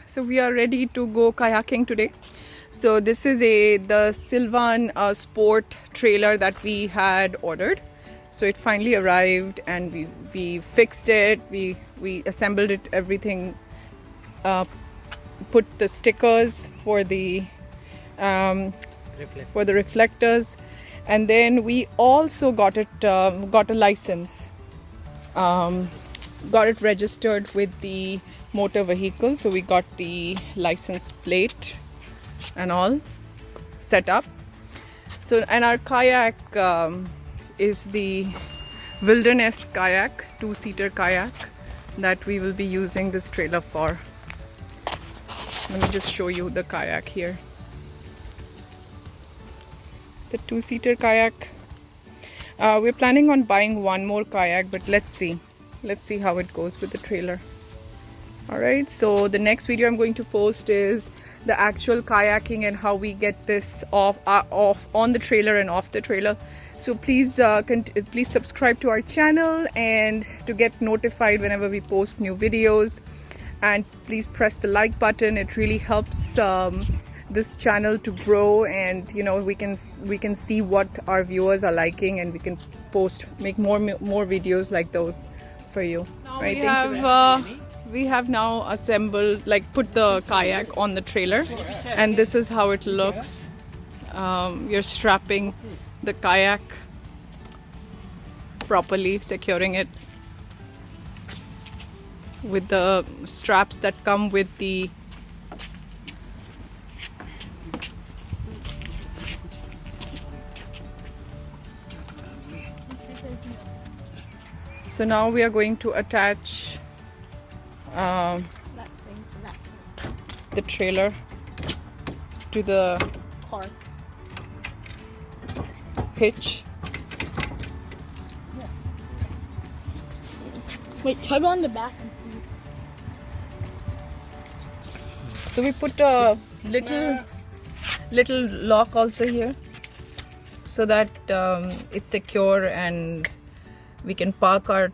So we are ready to go kayaking today. So this is the Sylvan Sport trailer that we had ordered. So it finally arrived and we fixed it. We assembled it, everything. Put the stickers for the reflectors, and then we also got a license. Got it registered with the motor vehicle, so we got the license plate and all set up. So, and our kayak is the Wilderness Kayak, 2-seater kayak that we will be using this trailer for. Let me just show you the kayak here. It's a 2-seater kayak. We're planning on buying one more kayak, but let's see how it goes with the trailer. Alright, so the next video I'm going to post is the actual kayaking and how we get this off on the trailer and off the trailer. So please please subscribe to our channel and to get notified whenever we post new videos, and please press the like button. It really helps this channel to grow, and you know, we can see what our viewers are liking, and we can make more videos like those for you. Now right, we have now assembled, put the kayak on the trailer, and this is how it looks. You're strapping the kayak properly, securing it with the straps that come with the So now we are going to attach the trailer to the car hitch. Yeah. Wait, tug on the back and see. So we put a little lock also here, so that it's secure and we can park our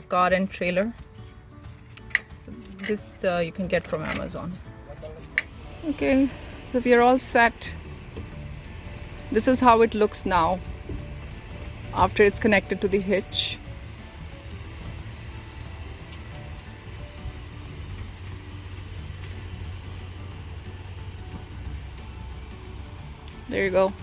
car and trailer. This you can get from Amazon. Okay, so we are all set. This is how it looks now after it's connected to the hitch. There you go.